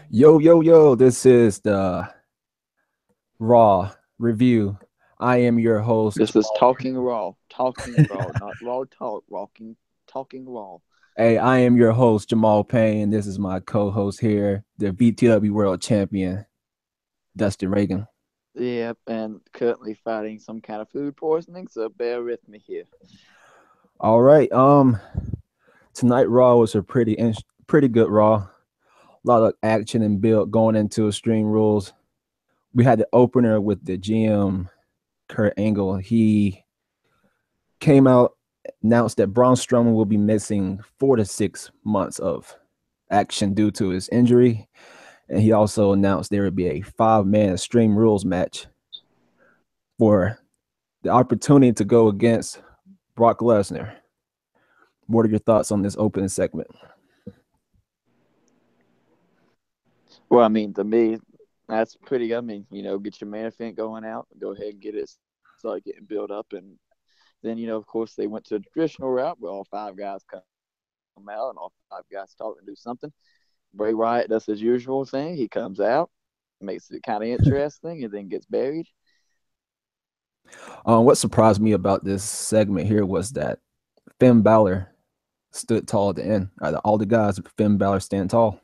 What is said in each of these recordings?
Yo, yo, yo, this is the Raw review. I am your host, This is Jamal. talking raw, not raw talk, talking raw. Hey, I am your host, Jamal Payne. This is my co host here, the BTW World Champion, Dustin Reagan. Yep, and currently fighting some kind of food poisoning, so bear with me here. All right. Tonight Raw was a pretty good Raw. A lot of action and build going into Extreme Rules. We had the opener with the GM, Kurt Angle. He came out, announced that Braun Strowman will be missing 4 to 6 months of action due to his injury. And he also announced there would be a 5-man Extreme Rules match for the opportunity to go against Brock Lesnar. What are your thoughts on this opening segment? Well, I mean, to me, that's pretty. I mean, get your main event going out, go ahead and get it, start getting built up, and then of course, they went to a traditional route where all five guys come out and all five guys talk and do something. Bray Wyatt does his usual thing. He comes out, makes it kind of interesting, and then gets buried. What surprised me about this segment here was that Finn Balor stood tall at the end. Out of all the guys, Finn Balor stand tall.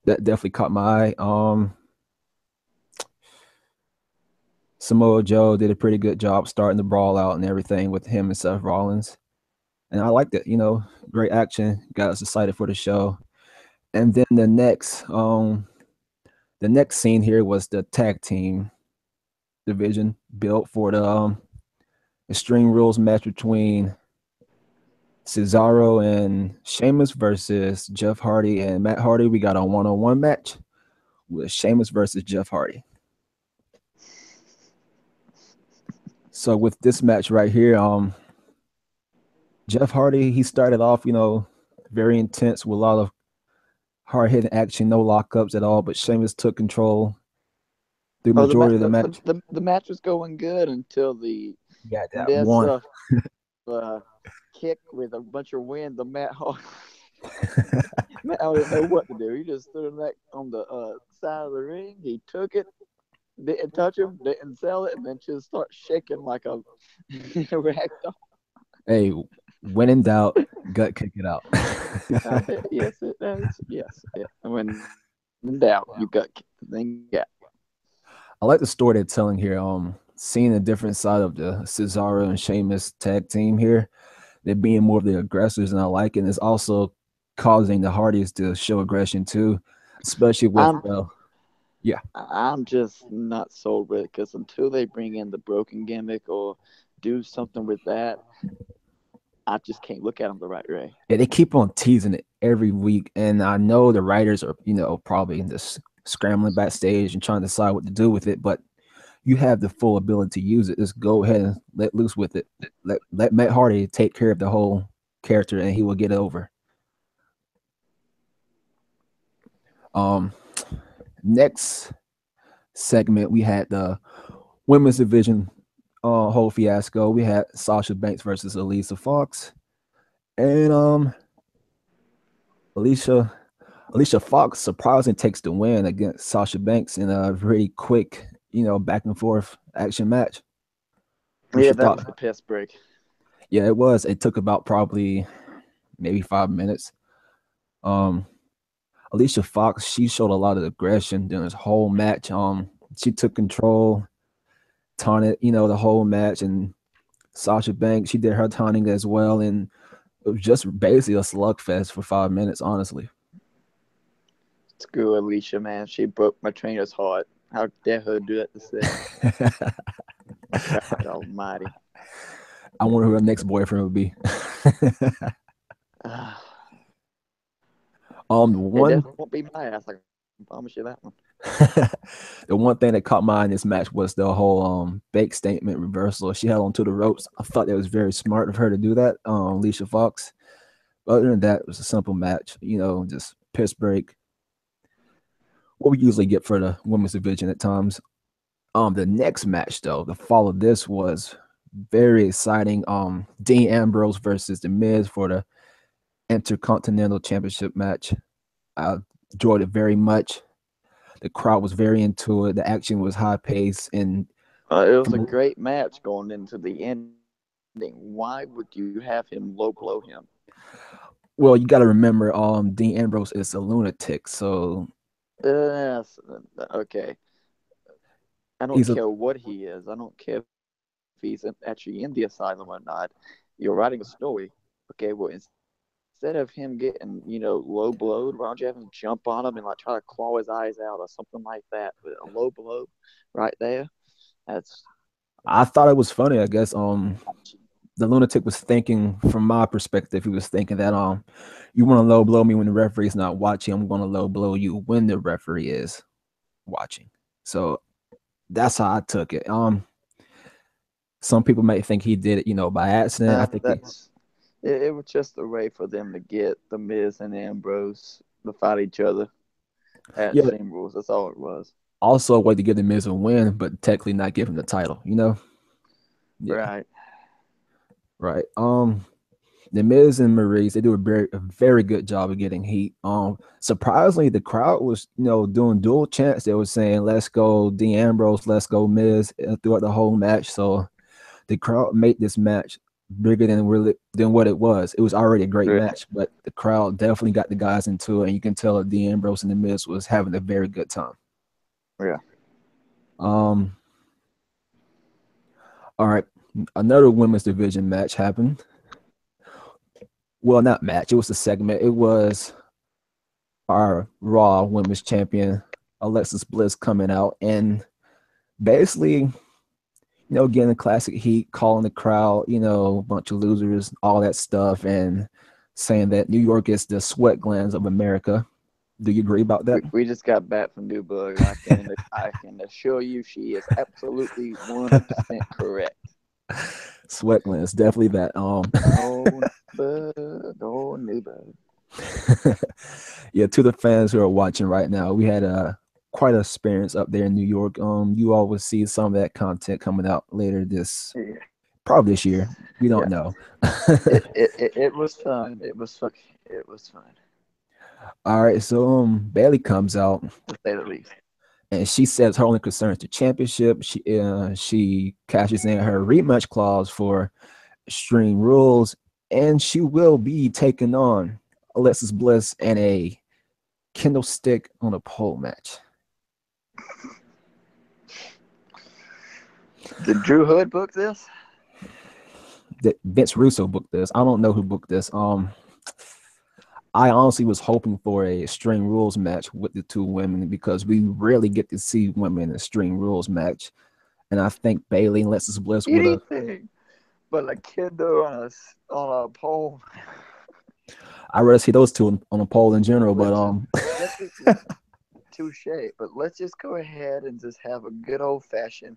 That definitely caught my eye. Samoa Joe did a pretty good job starting the brawl out and everything with him and Seth Rollins. And I liked it, great action, got us excited for the show. And then the next scene here was the tag team division built for the Extreme Rules match between Cesaro and Sheamus versus Jeff Hardy and Matt Hardy. We got a one-on-one match with Sheamus versus Jeff Hardy. So with this match right here, Jeff Hardy, he started off, very intense with a lot of hard hitting action, no lockups at all. But Sheamus took control through Oh, majority of the match. the match was going good until the Yeah, that this one. kick with a bunch of wind. The Matt Hall, Matt Hall didn't know what to do. He just stood on the side of the ring. He took it, didn't touch him, didn't sell it, and then just start shaking like a ragdoll. Hey, when in doubt, gut kick it out. Yes, it does. Yes, yeah. When in doubt, you got then get. I like the story they're telling here. Seeing a different side of the Cesaro and Sheamus tag team here. They're being more of the aggressors, and I like it. And it's also causing the Hardys to show aggression too, especially with I'm yeah. I'm just not sold with it because until they bring in the broken gimmick or do something with that, I just can't look at them the right way. Yeah, they keep on teasing it every week, and I know the writers are, probably just scrambling backstage and trying to decide what to do with it. But you have the full ability to use it. Just go ahead and let loose with it. Let Matt Hardy take care of the whole character, and he will get it over. Um, Next segment we had the women's division whole fiasco. We had Sasha Banks versus Elisa Fox, and Alicia Alicia Fox surprisingly takes the win against Sasha Banks in a very quick, back and forth action match. What's Yeah, your that thought? was the piss break. Yeah, it was. It took about probably maybe 5 minutes. Um, Alicia Fox, she showed a lot of aggression during this whole match. She took control, taunted, the whole match, and Sasha Banks, she did her taunting as well, and it was just basically a slugfest for 5 minutes, honestly. Screw Alicia, man. She broke my trainer's heart. How dare her do that to Seth? God Almighty. I wonder who her next boyfriend would be. Uh, The it one, definitely won't be my ass. I can promise you that one. the one thing that caught my eye in this match was the whole fake statement reversal. She held onto the ropes. I thought that was very smart of her to do that. Alicia Fox. Other than that, it was a simple match. Just piss break. What we usually get for the women's division at times. The next match though, the fall of this was very exciting. Dean Ambrose versus The Miz for the Intercontinental Championship match. Uh, Enjoyed it very much. The crowd was very into it. The action was high paced, and It was a from great match going into the ending. Why would you have him low blow him? well, you got to remember, Dean Ambrose is a lunatic, so Yes, okay. I don't he's a. care what he is. I don't care if he's actually in the asylum or not. You're writing a story. Okay, well, instead of him getting, low blowed, why don't you have him jump on him and like try to claw his eyes out or something like that? With a low blow right there. That's I thought it was funny. I guess the lunatic was thinking, from my perspective, he was thinking that you want to low blow me when the referee's not watching. I'm going to low blow you when the referee is watching. So that's how I took it. Some people might think he did it, by accident. I think he, that's it was just a way for them to get the Miz and Ambrose to fight each other at yeah, Extreme Rules. That's all it was. also a way to give the Miz a win, but technically not give him the title. Yeah, Right. right. The Miz and Maurice, they do a very good job of getting heat. Surprisingly, the crowd was, doing dual chants. They were saying, "Let's go, Dean Ambrose, let's go, Miz," throughout the whole match. So the crowd made this match bigger than what it was. It was already a great Right. match, but the crowd definitely got the guys into it, and you can tell that Dean Ambrose and the Miz was having a very good time. Yeah. Um, all right, another women's division match happened. Well, not match. It was a segment. It was our Raw Women's Champion Alexis Bliss coming out and basically, getting the classic heat, calling the crowd, bunch of losers, all that stuff, and saying that New York is the sweat glands of America. Do you agree about that? We just got back from Newburgh. I can assure you she is absolutely 100% correct. Sweat glands, definitely that. Go Newburgh, go Newburgh. Yeah, to the fans who are watching right now, we had a quite a experience up there in New York. You always see some of that content coming out later this Yeah, probably this year. We don't yeah. know. It was fun. It was fun. It was fun All right, so Bailey comes out to say the least. and she says her only concern is the championship. She cashes in her rematch clause for Extreme Rules, and she will be taking on Alexis Bliss in a Kindle stick on a pole match. Did Drew Hood book this? That Vince Russo booked this. I don't know who booked this. I honestly was hoping for a Extreme Rules match with the two women because we rarely get to see women in a Extreme Rules match, and I think Bailey and Alexis Bliss would have. Anything but a kiddo on a pole. I'd rather see those two on a pole in general, but Let's just touche. But let's just go ahead and just have a good old fashioned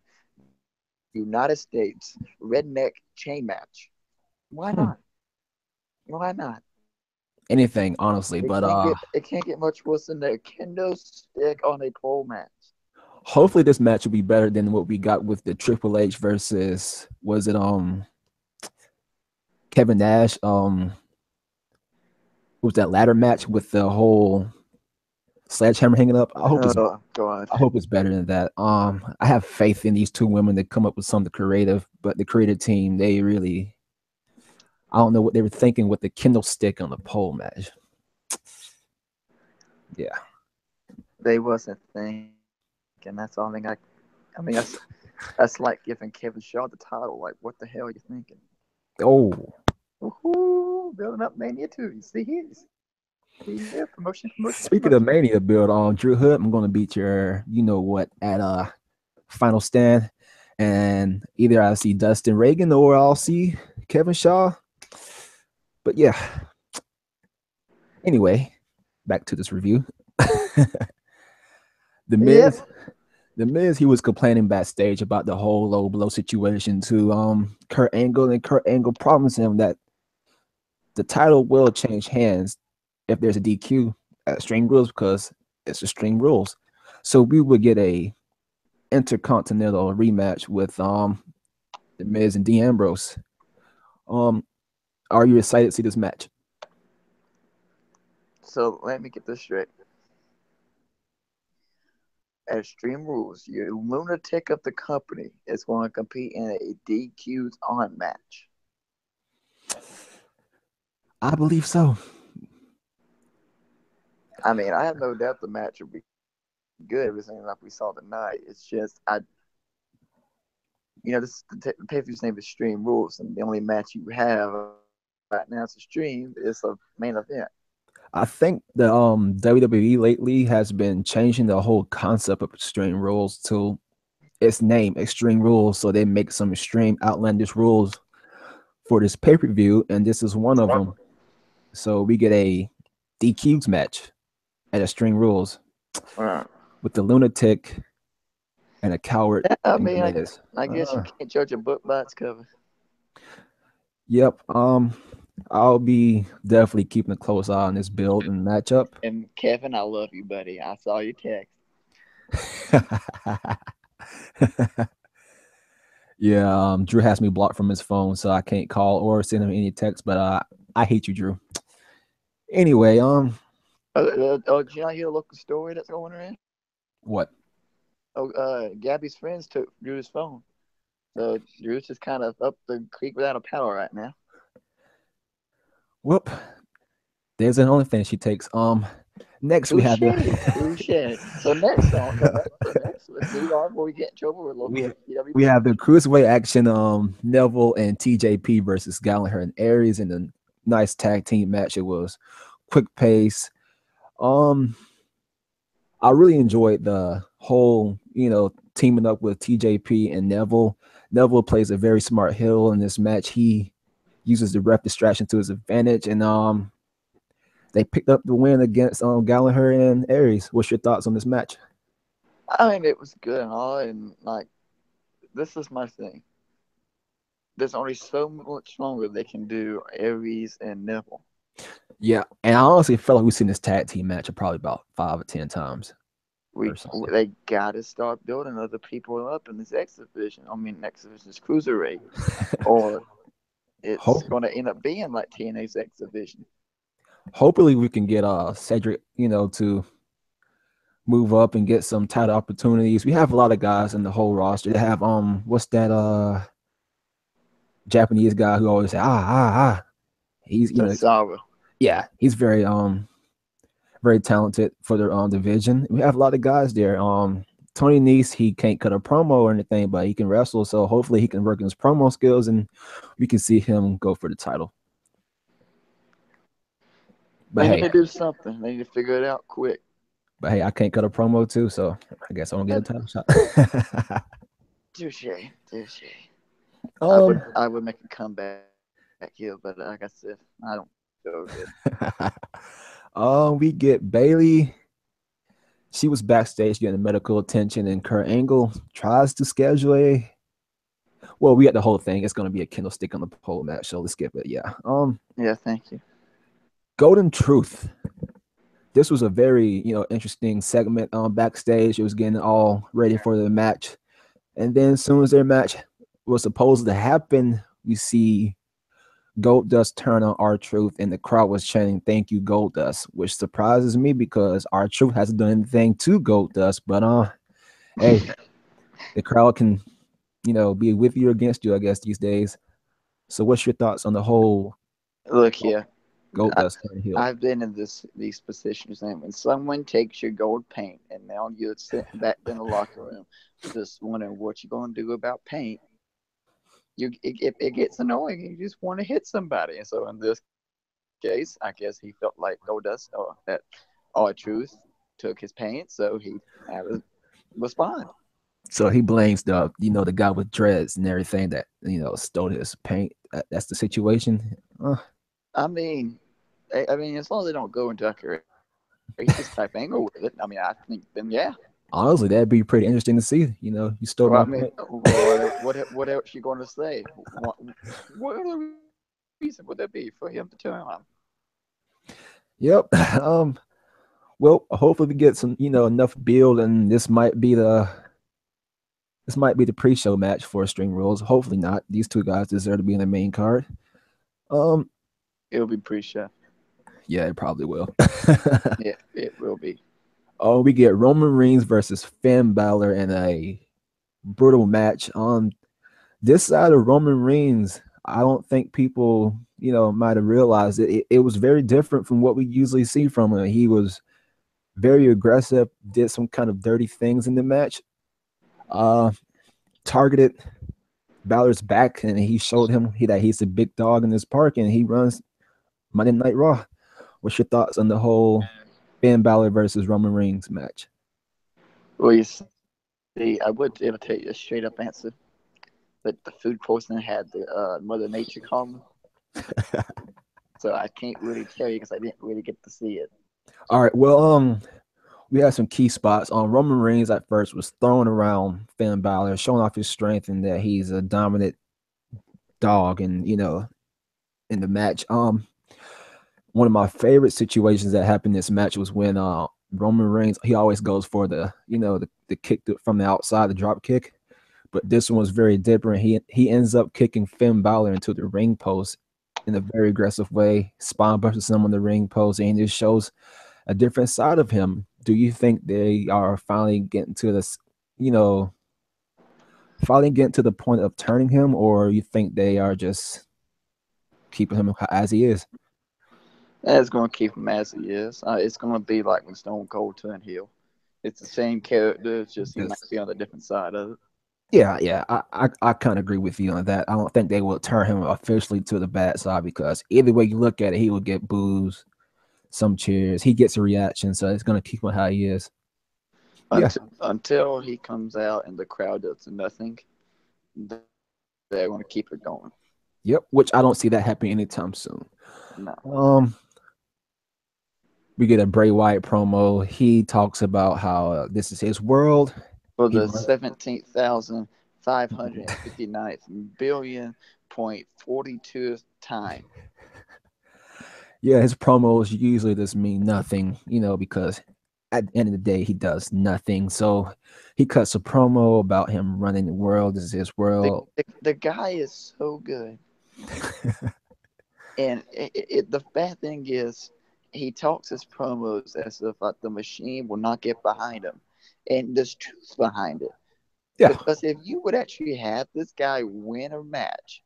United States redneck chain match. Why not? hmm, Why not? anything honestly. But It can't get much worse than a kendo stick on a pole match. hopefully this match will be better than what we got with the Triple H versus was it Kevin Nash was that ladder match with the whole sledgehammer hanging up. Oh God. I hope it's better than that. I have faith in these two women to come up with something creative, but the creative team, they really, I don't know what they were thinking with the Kindle stick on the pole match. Yeah. They wasn't thinking. That's the only thing I mean that's like giving Kevin Shaw the title. Like what the hell are you thinking? Oh, Woohoo! Building up Mania 2. You see here. See here. Promotion, promotion, speaking of promotion. Mania build on Drew Hood, I'm going to beat your, you know what, at final stand, and either I'll see Dustin Reagan or I'll see Kevin Shaw. But yeah. Anyway, back to this review. the Yep. Miz The Miz, he was complaining backstage about the whole low blow situation to Kurt Angle, and Kurt Angle promised him that the title will change hands if there's a DQ at Extreme Rules because it's Extreme Rules. So we would get a intercontinental rematch with the Miz and Dean Ambrose. Um, are you excited to see this match? So let me get this straight. at Extreme Rules, your lunatic of the company is going to compete in a DQs on match. I believe so. I mean, I have no doubt the match will be good. Everything like we saw tonight. It's just this the pay per view's name is Extreme Rules, and the only match you have right now it's a stream is a main event. I think the WWE lately has been changing the whole concept of Extreme Rules to its name, Extreme Rules. So they make some extreme, outlandish rules for this pay per view, and this is one of them. So we get a DQs match at Extreme Rules Right. with the lunatic and a coward Yeah, I in the mean, Miz. I guess you can't judge a book by its cover. Yep. I'll be definitely keeping a close eye on this build and matchup. And Kevin, I love you, buddy. I saw your text. Yeah, Drew has me blocked from his phone, so I can't call or send him any text. But I hate you, Drew. Anyway, Did you not hear the local story that's going around? what? Oh, Gabby's friends took Drew's phone. So Drew's just kind of up the creek without a paddle right now. Whoop. There's an only thing she takes. Next we have Touche, the touche. So next, let's move on before we get in trouble with local we WWE. have the cruiserweight action. Neville and TJP versus Gallagher and Aries in a nice tag team match. It was quick pace. Um, I really enjoyed the whole, teaming up with TJP and Neville. Neville plays a very smart heel in this match. He uses the ref distraction to his advantage, and they picked up the win against Gallagher and Aries. What's your thoughts on this match? I mean, it was good and all, and like this is my thing. There's only so much longer they can do Aries and Neville. Yeah, and I honestly felt like we've seen this tag team match probably about 5 or 10 times or something. They gotta start building other people up in this X division. I mean, X division is cruiserweight, or it's Hope, going to end up being like TNA's X division. hopefully we can get Cedric, to move up and get some title opportunities. We have a lot of guys in the whole roster. They have what's that Japanese guy who always say ah. He's Cesaro. yeah, he's very talented for their division. We have a lot of guys there. Tony Nese, he can't cut a promo or anything, but he can wrestle. So hopefully he can work on his promo skills and we can see him go for the title. But They hey, need to do something. They need to figure it out quick. I can't cut a promo too, so I guess I don't get a title shot. Touche. um, I would make a comeback here, but like I said, I don't feel good. we get Bailey. She was backstage getting medical attention, and Kurt Angle tries to schedule a. Well, we got the whole thing. It's going to be a kendo stick on the pole match, so let's skip it. Yeah. Yeah, thank you. Golden Truth. This was a very interesting segment backstage. It was getting all ready for the match, and then as soon as their match was supposed to happen, we see Goldust turn on R-Truth, and the crowd was chanting "Thank you, Goldust," which surprises me because R-Truth hasn't done anything to Goldust. But hey, the crowd can be with you or against you, I guess these days. So, what's your thoughts on the whole Look here. Goldust turn heel? I've been in these positions, and when someone takes your gold paint, and now you're sitting back in the locker room, just wondering what you're going to do about paint, it gets annoying. You just want to hit somebody, and so in this case, I guess he felt like Goldust or that R-Truth took his paint, so he had to respond. So he blames the guy with dreads and everything that stole his paint. That's the situation. I mean, as long as they don't go into like a racist type angle with it, I mean, I think then yeah. Honestly, that'd be pretty interesting to see. You stole Well, my I mean, paint. what else you going to say? What other reason would there be for him to turn on? Yep. Well, hopefully we get some enough build, and this might be the pre-show match for Extreme Rules. Hopefully not. These two guys deserve to be in the main card. It'll be pre-show. Yeah, it probably will. Yeah, it will be. Oh, we get Roman Reigns versus Finn Balor in a brutal match. On this side of Roman Reigns, I don't think people, might have realized it. It was very different from what we usually see from him. He was very aggressive, did some kind of dirty things in the match, uh, targeted Balor's back, and he showed him that he's the big dog in this park, and he runs Monday Night Raw. What's your thoughts on the whole Finn Balor versus Roman Reigns match? Well, you see, I would able to tell you a straight up answer, but the food poisoning had the Mother Nature come, so I can't really tell you because I didn't really get to see it. All right, well, we had some key spots. On Roman Reigns at first was throwing around Finn Balor, showing off his strength and that he's a dominant dog, and in the match. One of my favorite situations that happened in this match was when Roman Reigns, he always goes for the kick from the outside, the drop kick. But this one was very different. He ends up kicking Finn Balor into the ring post in a very aggressive way, spine busting him on the ring post, and it shows a different side of him. Do you think they are finally getting to this, you know, finally getting to the point of turning him, or you think they are just keeping him as he is? It's going to keep him as he is. It's going to be like when Stone Cold turned heel. It's the same character. It's just he might This, be on the different side of it. yeah, I kind of agree with you on that. I don't think they will turn him officially to the bad side because either way you look at it, he will get boos, some cheers. He gets a reaction, so it's gonna keep him how he is. Yeah, Until he comes out and the crowd does nothing, they're going to keep it going. yep. Which I don't see that happening anytime soon. No. Um, we get a Bray Wyatt promo. He talks about how this is his world. For He the run- 17,559th billion point 42th time. yeah, his promos usually just mean nothing, because at the end of the day, he does nothing. So he cuts a promo about him running the world. This is his world. The guy is so good. And the bad thing is, he talks his promos as if like, the machine will not get behind him. And there's truth behind it. Yeah. Because if you would actually have this guy win a match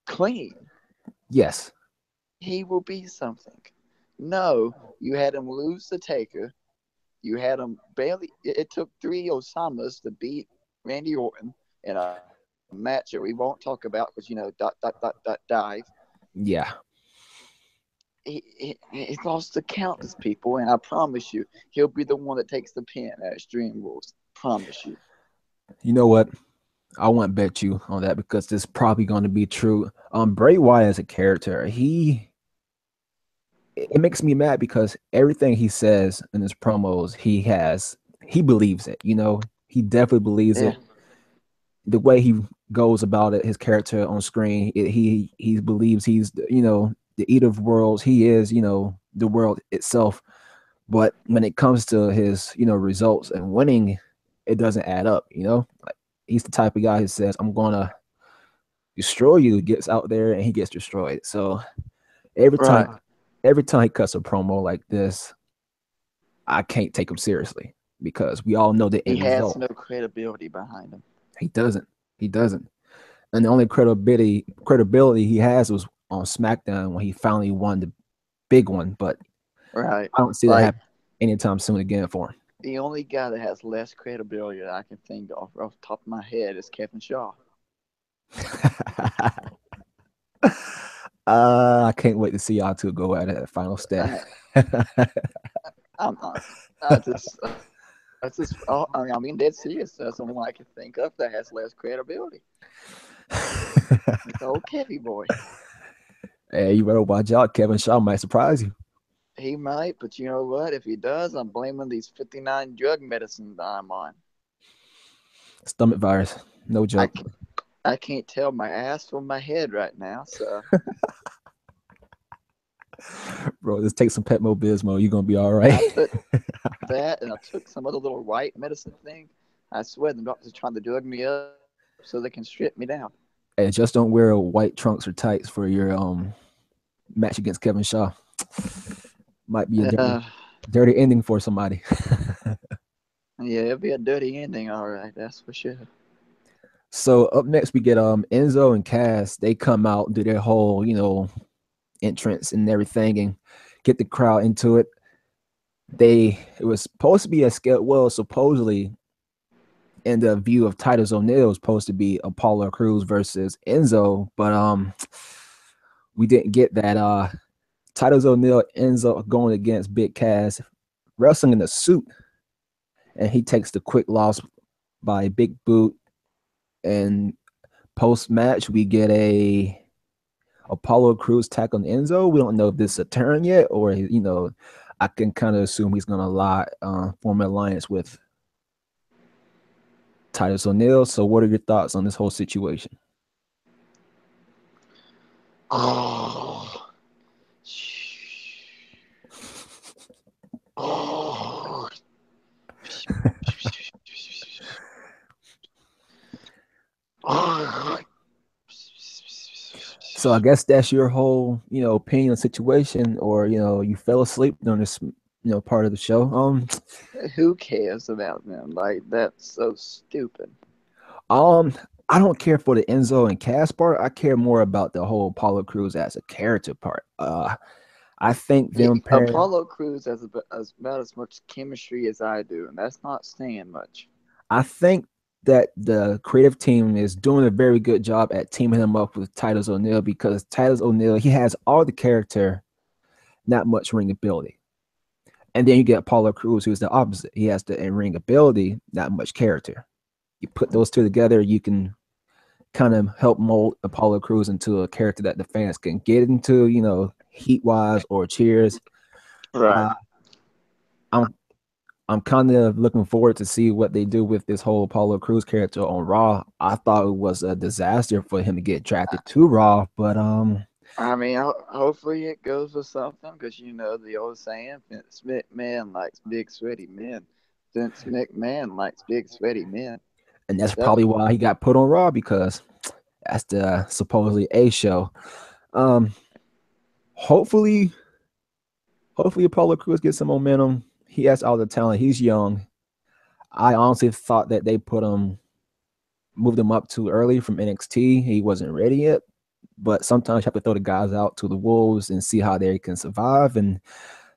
clean, Yes. he will be something. No, you had him lose the Taker. You had him barely. It took three Osamas to beat Randy Orton in a match that we won't talk about because dive. Yeah. He lost to countless people, and I promise you, he'll be the one that takes the pin at Extreme Rules. Promise you. You know what? I won't bet you on that because this is probably going to be true. Bray Wyatt as a character, it makes me mad because everything he says in his promos, he believes it. He definitely believes Yeah, it. The way he goes about it, his character on screen, he believes he's the eater of worlds. He is the world itself. But when it comes to his results and winning, it doesn't add up. Like he's the type of guy who says, "I'm gonna destroy you," gets out there and he gets destroyed. So every time right. every time he cuts a promo like this, I can't take him seriously because we all know the He end has result. no credibility behind him. He doesn't. He doesn't. And the only credibility he has was on SmackDown when he finally won the big one. But Right. I don't see that Like, happen anytime soon again for the only guy that has less credibility that I can think of off the top of my head is Kevin Shaw. him. I can't wait to see y'all two go at it at Final Stat. I, I'm not. I mean, I'm being dead serious. That's the one I can think of that has less credibility. It's old Kevy boy. Hey, you better watch out. Kevin Shaw might surprise you. He might, but you know what? If he does, I'm blaming these 59 drug medicines I'm on. Stomach virus. No I joke. can't, I can't tell my ass from my head right now. So Bro, just take some Petmo Bismol. You're going to be all right. I took that and I took some other little white medicine thing. I swear the doctors are trying to drug me up so they can strip me down. And just don't wear white trunks or tights for your match against Kevin Shaw. Might be a Uh, different. Dirty ending for somebody. Yeah, it'll be a dirty ending, all right. That's for sure. So up next we get Enzo and Cass. They come out, do their whole, entrance and everything and get the crowd into it. It was supposed to be a scale, well, supposedly in the view of Titus O'Neil was supposed to be Apollo Crews versus Enzo, but we didn't get that. Titus O'Neil ends up going against Big Cass, wrestling in a suit, and he takes the quick loss by Big Boot. And post match, we get a Apollo Crews tack on Enzo. We don't know if this is a turn yet, or I can kind of assume he's gonna form an alliance with Titus O'Neil. So, what are your thoughts on this whole situation? Oh. Oh. Oh. So, I guess that's your whole opinion on the situation, or you fell asleep during this part of the show. Who cares about them? Like, that's so stupid. Um, I don't care for the Enzo and Cass part. I care more about the whole Apollo Crews as a character part. I think Yeah, them pairing. Apollo Crews has about as much chemistry as I do, and that's not saying much. I think that the creative team is doing a very good job at teaming him up with Titus O'Neil because Titus O'Neil he has all the character, not much ring ability. And then you get Apollo Crews, who's the opposite. He has the ring ability, not much character. You put those two together, you can kind of help mold Apollo Crews into a character that the fans can get into, heat wise or cheers. Right. Uh, I'm I'm kind of looking forward to see what they do with this whole Apollo Crews character on Raw. I thought it was a disaster for him to get drafted to Raw, but I mean, hopefully it goes with something because you know the old saying, Vince McMahon likes big sweaty men. Vince McMahon likes big sweaty men. and that's That probably why he got put on Raw because that's the supposedly A show. Um, hopefully, hopefully Apollo Crews gets some momentum. He has all the talent. He's young. I honestly thought that they moved him up too early from NXT. He wasn't ready yet. But sometimes you have to throw the guys out to the wolves and see how they can survive. And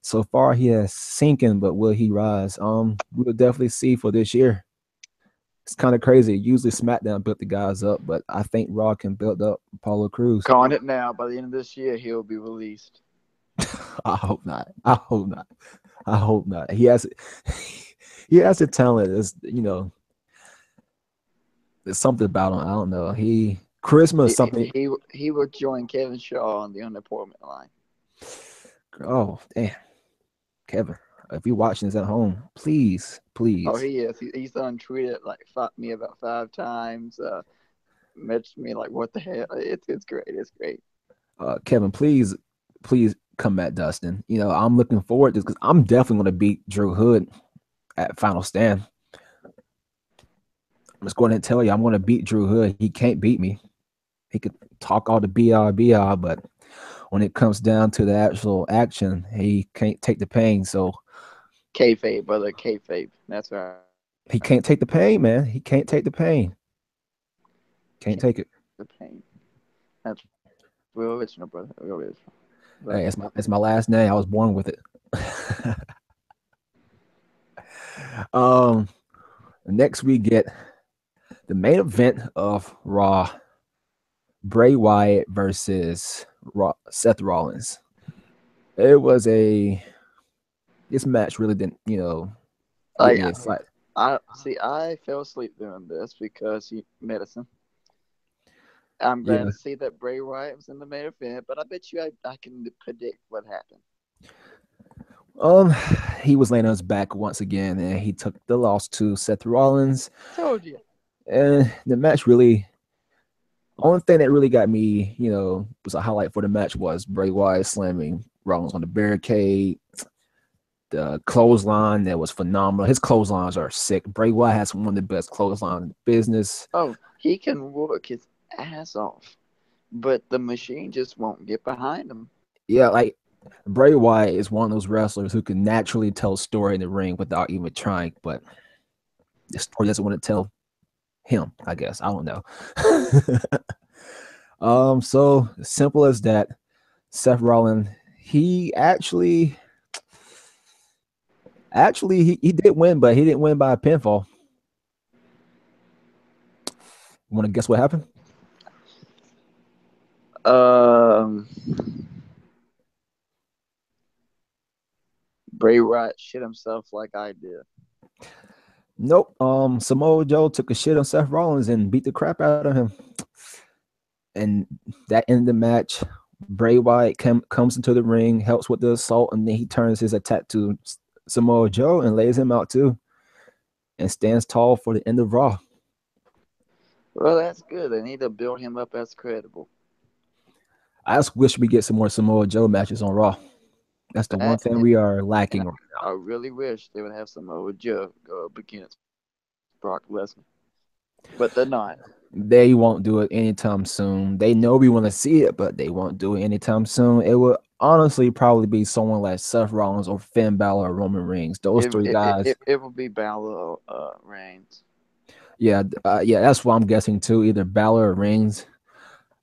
so far, he has sinking, but will he rise? We'll definitely see for this year. It's kind of crazy. Usually SmackDown built the guys up, but I think Raw can build up Apollo Crews. calling it now. By the end of this year, he'll be released. I hope not. I hope not. I hope not. He has the talent. There's something about him. I don't know. Charisma is He something. he will join Kevin Shaw on the unemployment line. Oh damn, Kevin, if you're watching this at home, please, Oh, please, he is. He's done tweeted like fought me about 5 times. Messaged me like, "What the hell?" It's great. It's great. Kevin, please come at Dustin. I'm looking forward to this because I'm definitely going to beat Drew Hood at Final Stand. I'm just going to tell you, I'm going to beat Drew Hood. He can't beat me. He could talk all the BR, but when it comes down to the actual action, he can't take the pain. So Kayfabe, brother. Kayfabe. That's right. he can't take the pain, man. He can't take the pain. Can't Can't take it. the pain. That's real original, brother. Real original. But Hey, it's my last name. I was born with it. um, next we get the main event of Raw: Bray Wyatt versus Seth Rollins. It was a This match really didn't get like me excited. I see. I fell asleep doing this because medicine. I'm glad Yeah. to see that Bray Wyatt was in the main event, but I bet you I can predict what happened. Um, he was laying on his back once again, and he took the loss to Seth Rollins. Told you. And the match really, only thing that really got me, was a highlight for the match was Bray Wyatt slamming Rollins on the barricade. The clothesline that was phenomenal. His clotheslines are sick. Bray Wyatt has one of the best clotheslines in the business. Oh, he can work his ass off, but the machine just won't get behind him. Yeah, like Bray Wyatt is one of those wrestlers who can naturally tell a story in the ring without even trying, but the story doesn't want to tell him, I guess. I don't know. So simple as that. Seth Rollins, he actually he did win, but he didn't win by a pinfall. You want to guess what happened? Um, Bray Wyatt shit himself like I did. Nope. Samoa Joe took a shit on Seth Rollins and beat the crap out of him. And that ended the match. Bray Wyatt comes into the ring, helps with the assault, and then he turns his attack to Samoa Joe and lays him out too, and stands tall for the end of Raw. Well, that's good. They need to build him up as credible. I just wish we get some more Samoa Joe matches on Raw. That's the one That thing we are and lacking right now. I really wish they would have Samoa Joe go up against Brock Lesnar, but they're not. They won't do it anytime soon. They know we want to see it, but they won't do it anytime soon. It will honestly probably be someone like Seth Rollins or Finn Balor or Roman Reigns. Those It three it, it, guys. it, it will be Balor Reigns. Yeah, yeah, that's what I'm guessing too. Either Balor or Reigns.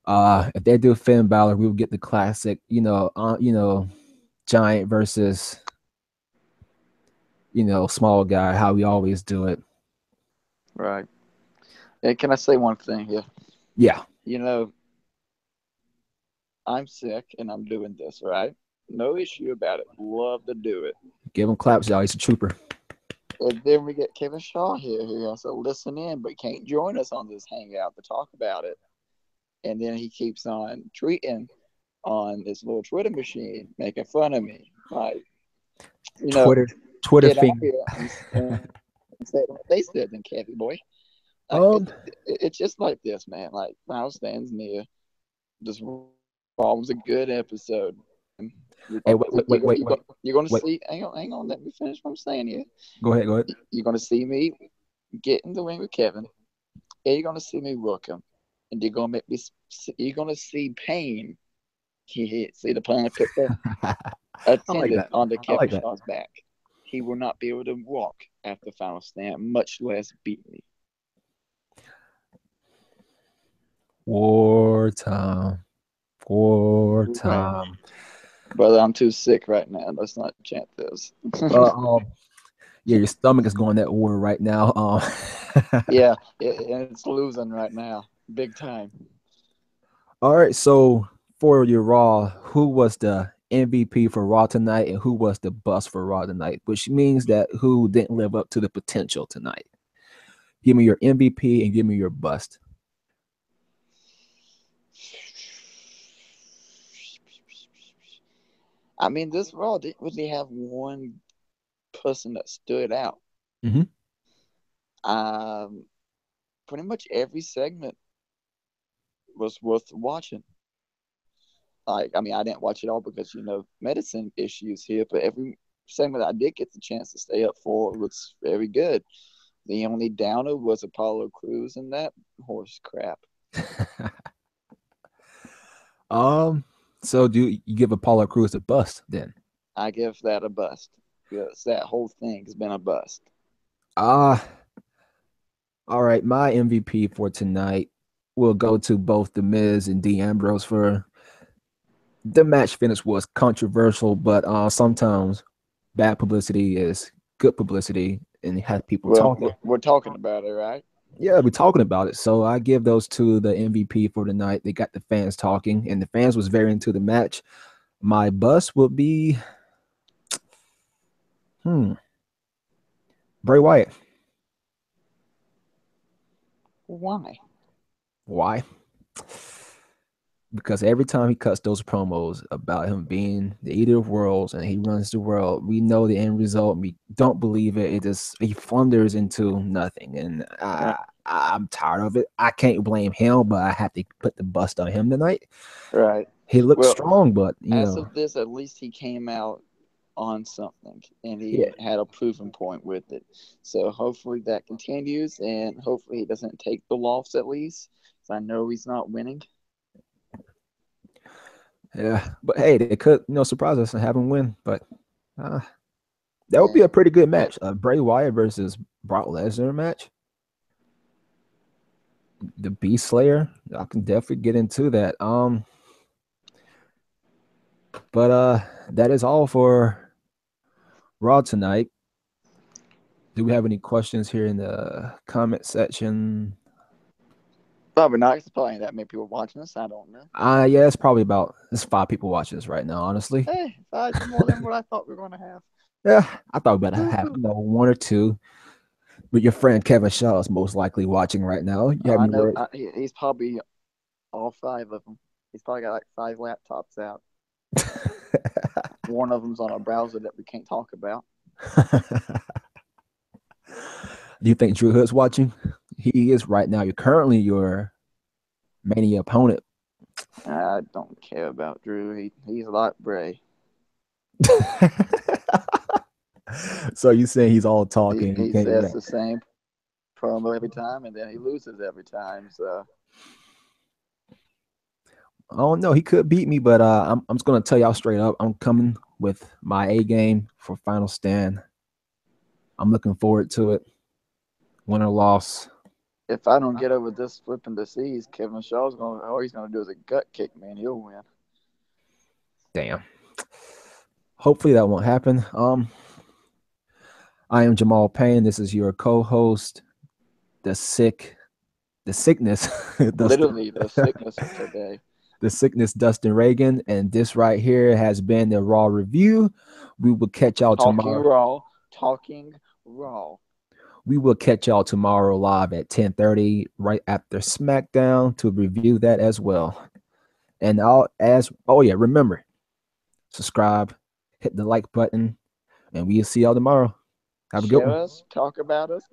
If they do Finn Balor, we will get the classic, giant versus small guy. How we always do it. Right. And can I say one thing here? Yeah, You know, I'm sick and I'm doing this, right? No issue about it. Love to do it. give him claps, y'all. He's a trooper. And then we get Kevin Shaw here who has to listen in but can't join us on this hangout to talk about it. And then he keeps on tweeting on this little Twitter machine, making fun of me. Like, you know, Twitter, Twitter get out finger. here and say what they said, then, Kathy boy. Like, Um, it's just like this, man. Like, Miles stands near. This Raw was a good episode. You're hey, gonna you're gonna wait. see. Hang on. Let me finish what I'm saying here. Go ahead, go ahead. You're gonna see me get in the ring with Kevin, and you're gonna see me work him, and you're gonna make me. You're gonna see pain. See the pun I put there. I like Attended that. onto I like Kevin that. Shaw's back. He will not be able to walk after Final Stand, much less beat me. Wartime. Right. Wartime. Brother, I'm too sick right now. Let's not chant this. Uh, um, yeah, your stomach is going that order right now. Yeah, and it's losing right now, big time. All right. So for your Raw, who was the MVP for Raw tonight, and who was the bust for Raw tonight? Which means that who didn't live up to the potential tonight. Give me your MVP and give me your bust. I mean, this Raw didn't really have one person that stood out. Mm-hmm. Um, Pretty much every segment was worth watching. Like, I mean, I didn't watch it all because medicine issues here, but every segment I did get the chance to stay up for was very good. The only downer was Apollo Crews and that horse crap. um. So do you give Apollo Crews a bust then? I give that a bust because that whole thing has been a bust. Ah, all right. My MVP for tonight will go to both The Miz and D Ambrose for the match finish was controversial, but sometimes bad publicity is good publicity and it has people Well, talking. we're talking about it, right? Yeah, we're talking about it. So I give those two the MVP for the night. They got the fans talking, and the fans was very into the match. My bus will be hmm, Bray Wyatt. Why? Why? Because every time he cuts those promos about him being the eater of worlds and he runs the world, we know the end result. We don't believe it. It just he thunders into nothing, and Right. I'm tired of it. I can't blame him, but I have to put the bust on him tonight. Right. He looked Well, strong, but as of this, at least he came out on something and yeah. he had a proven point with it. So hopefully that continues and hopefully he doesn't take the loss at least. 'Cause I know he's not winning. Yeah, but hey, they could surprise us and have him win. But uh, that would be Yeah. a pretty good But match. Bray Wyatt versus Brock Lesnar match. The Beast Slayer. I can definitely get into that. But that is all for Raw tonight. Do we have any questions here in the comment section? probably not. It's probably ain't that many people watching us. I don't know. Yeah, it's probably about it's 5 people watching this right now, honestly. Hey, that's more than what I thought we were going to have. Yeah, I thought we better have Woo-hoo. one or two. But your friend Kevin Shaw is most likely watching right now. You have I any know. words? He's probably all five of them. He's probably got like five laptops out. One of them's on a browser that we can't talk about. Do you think Drew Hood's watching? He is right now. You're currently your mania opponent. I don't care about Drew. He's like Bray. So you saying he's all He talking? He he can't says rap. the same promo every time, and then he loses every time. So I don't know. He could beat me, but I'm just gonna tell y'all straight up. I'm coming with my A game for Final Stand. I'm looking forward to it. Win or loss. if I don't get over this flipping disease, Kevin Shaw's going. All he's going to do is a gut kick, man. He'll win. Damn. Hopefully that won't happen. I am Jamal Payne. This is your co-host, the sick, the sickness, Dustin, Literally, the sickness of today. the sickness, Dustin Reagan, and this right here has been the Raw review. We will catch y'all Talking tomorrow. raw, talking raw. We will catch y'all tomorrow live at 10:30, right after SmackDown, to review that as well. And I'll as oh yeah, remember, subscribe, hit the like button, and we'll see y'all tomorrow. Have a good Share one. us, talk about us,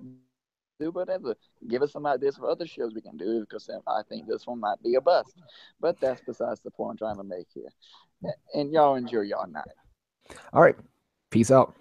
do whatever. Give us some ideas for other shows we can do because I think this one might be a bust. But that's besides the point I'm trying to make here. And y'all enjoy y'all night. All right. Peace out.